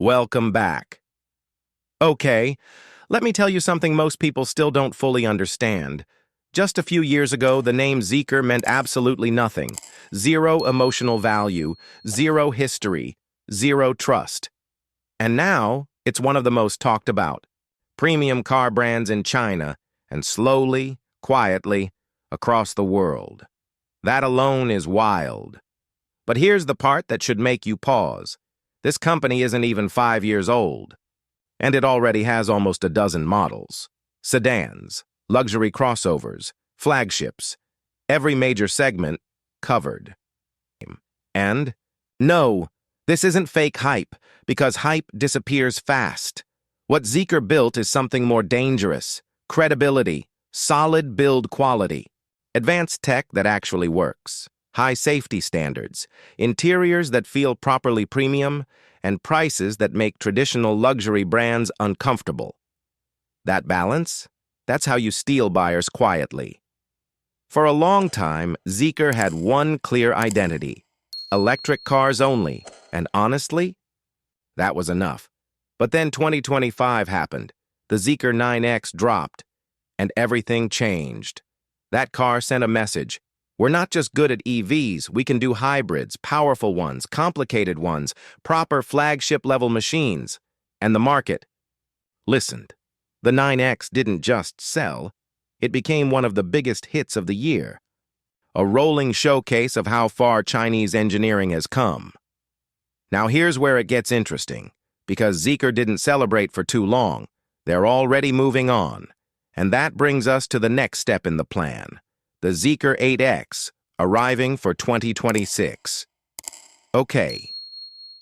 Welcome back. Okay, let me tell you something most people still don't fully understand. Just a few years ago, the name Zeekr meant absolutely nothing. Zero emotional value, zero history, zero trust. And now, it's one of the most talked about premium car brands in China and slowly, quietly, across the world. That alone is wild. But here's the part that should make you pause. This company isn't even 5 years old, and it already has almost a dozen models. Sedans, luxury crossovers, flagships, every major segment covered. And no, this isn't fake hype, because hype disappears fast. What Zeekr built is something more dangerous: credibility, solid build quality, advanced tech that actually works, high safety standards, interiors that feel properly premium, and prices that make traditional luxury brands uncomfortable. That balance? That's how you steal buyers quietly. For a long time, Zeekr had one clear identity: electric cars only, and honestly, that was enough. But then 2025 happened. The Zeekr 9X dropped, and everything changed. That car sent a message. We're not just good at EVs, we can do hybrids, powerful ones, complicated ones, proper flagship-level machines. And the market listened. The 9X didn't just sell, it became one of the biggest hits of the year. A rolling showcase of how far Chinese engineering has come. Now here's where it gets interesting, because Zeekr didn't celebrate for too long. They're already moving on. And that brings us to the next step in the plan: the Zeekr 8X, arriving for 2026. Okay,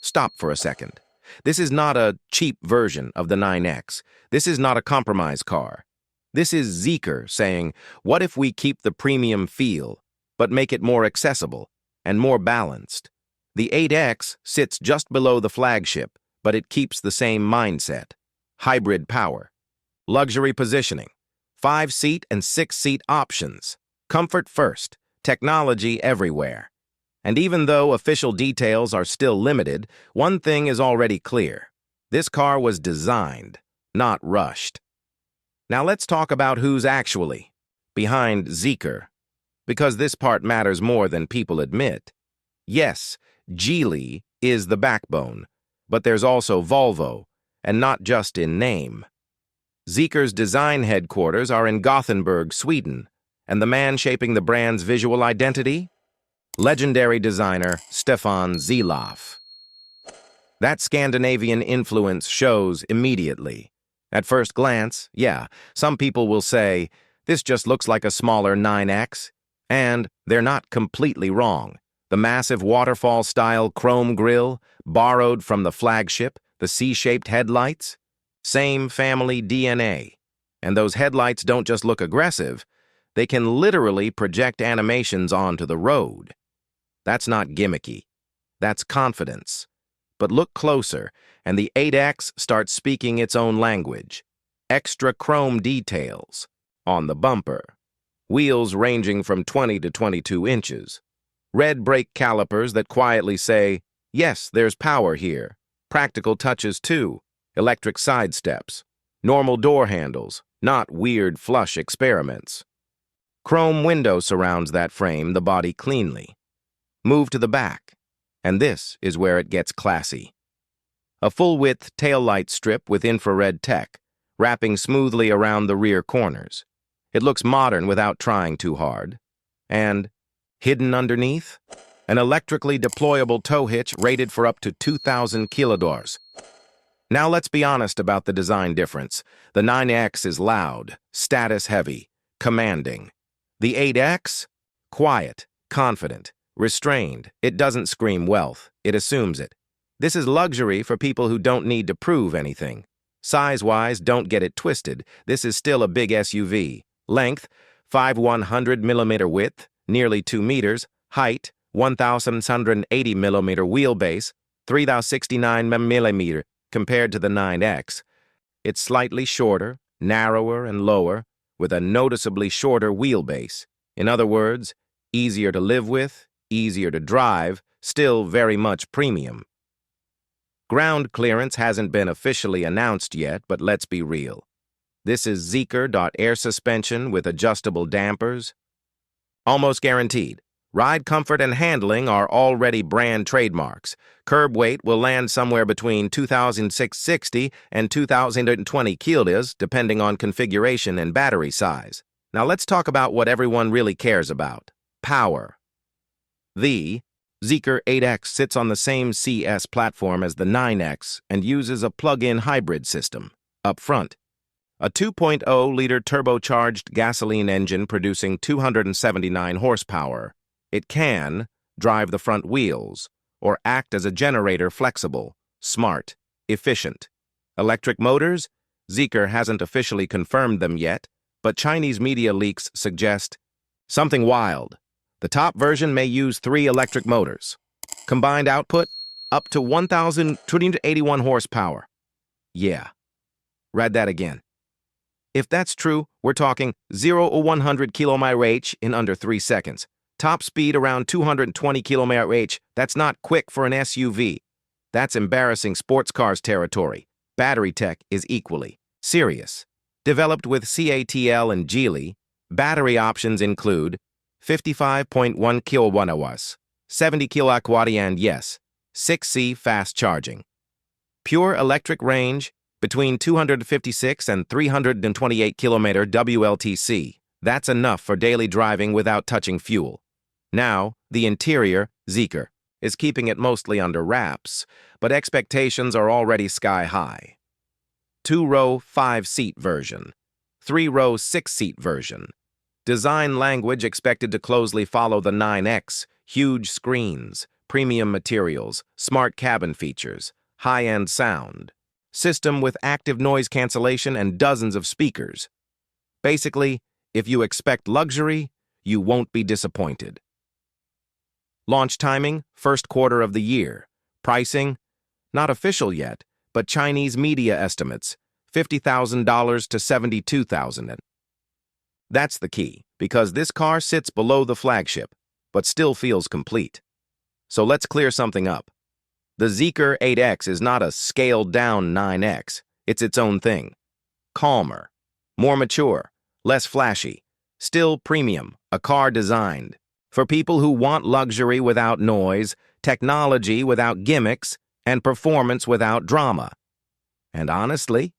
stop for a second. This is not a cheap version of the 9X. This is not a compromise car. This is Zeekr saying, what if we keep the premium feel, but make it more accessible and more balanced? The 8X sits just below the flagship, but it keeps the same mindset: hybrid power, luxury positioning, 5-seat and 6-seat options, comfort first, technology everywhere. And even though official details are still limited, one thing is already clear: this car was designed, not rushed. Now let's talk about who's actually behind Zeekr, because this part matters more than people admit. Yes, Geely is the backbone, but there's also Volvo, and not just in name. Zeekr's design headquarters are in Gothenburg, Sweden, and the man shaping the brand's visual identity? Legendary designer Stefan Zeloff. That Scandinavian influence shows immediately. At first glance, yeah, some people will say, this just looks like a smaller 9X, and they're not completely wrong. The massive waterfall-style chrome grille, borrowed from the flagship, the C-shaped headlights, same family DNA. And those headlights don't just look aggressive, they can literally project animations onto the road. That's not gimmicky. That's confidence. But look closer, and the 8X starts speaking its own language. Extra chrome details on the bumper. Wheels ranging from 20 to 22 inches. Red brake calipers that quietly say, yes, there's power here. Practical touches too. Electric side steps. Normal door handles, not weird flush experiments. Chrome window surrounds that frame, the body cleanly. Move to the back, and this is where it gets classy. A full-width taillight strip with infrared tech, wrapping smoothly around the rear corners. It looks modern without trying too hard. And hidden underneath, an electrically deployable tow hitch rated for up to 2,000 kilodors. Now let's be honest about the design difference. The 9X is loud, status-heavy, commanding. The 8X? Quiet, confident, restrained. It doesn't scream wealth, it assumes it. This is luxury for people who don't need to prove anything. Size-wise, don't get it twisted. This is still a big SUV. Length, 5/100mm width, nearly 2 meters. Height, 1,180 millimeter wheelbase, 3,069 mm compared to the 9X. It's slightly shorter, narrower, and lower, with a noticeably shorter wheelbase. In other words, easier to live with, easier to drive, still very much premium. Ground clearance hasn't been officially announced yet, but let's be real. This is Zeekr air suspension with adjustable dampers. Almost guaranteed. Ride comfort and handling are already brand trademarks. Curb weight will land somewhere between 2,660 and 2,020 kilos, depending on configuration and battery size. Now let's talk about what everyone really cares about: power. The Zeekr 8X sits on the same CS platform as the 9X and uses a plug-in hybrid system. Up front, a 2.0-liter turbocharged gasoline engine producing 279 horsepower. It can drive the front wheels or act as a generator, flexible, smart, efficient. Electric motors? Zeekr hasn't officially confirmed them yet, but Chinese media leaks suggest something wild. The top version may use 3 electric motors. Combined output, up to 1,281 horsepower. Yeah. Read that again. If that's true, we're talking 0 to 100 km/h in under 3 seconds. Top speed around 220 km/h. That's not quick for an SUV. That's embarrassing sports cars territory. Battery tech is equally serious. Developed with CATL and Geely, battery options include 55.1 kWh, 70 kWh, and yes, 6C fast charging. Pure electric range between 256 and 328 km WLTC. That's enough for daily driving without touching fuel. Now, the interior, Zeekr, is keeping it mostly under wraps, but expectations are already sky high. 2-row 5-seat version, 3-row 6-seat version. Design language expected to closely follow the 9X, huge screens, premium materials, smart cabin features, high-end sound. System with active noise cancellation and dozens of speakers. Basically, if you expect luxury, you won't be disappointed. Launch timing, first quarter of the year. Pricing, not official yet, but Chinese media estimates, $50,000 to $72,000. That's the key, because this car sits below the flagship, but still feels complete. So let's clear something up. The Zeekr 8X is not a scaled-down 9X. It's its own thing. Calmer, more mature, less flashy, still premium, a car designed for people who want luxury without noise, technology without gimmicks, and performance without drama. And honestly,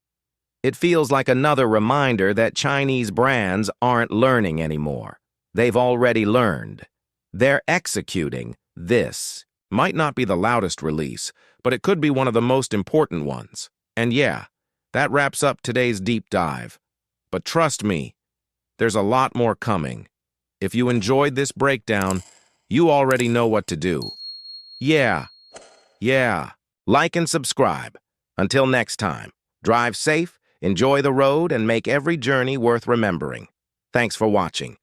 it feels like another reminder that Chinese brands aren't learning anymore. They've already learned. They're executing this. Might not be the loudest release, but it could be one of the most important ones. And yeah, that wraps up today's deep dive. But trust me, there's a lot more coming. If you enjoyed this breakdown, you already know what to do. Yeah. Like and subscribe. Until next time, drive safe, enjoy the road, and make every journey worth remembering. Thanks for watching.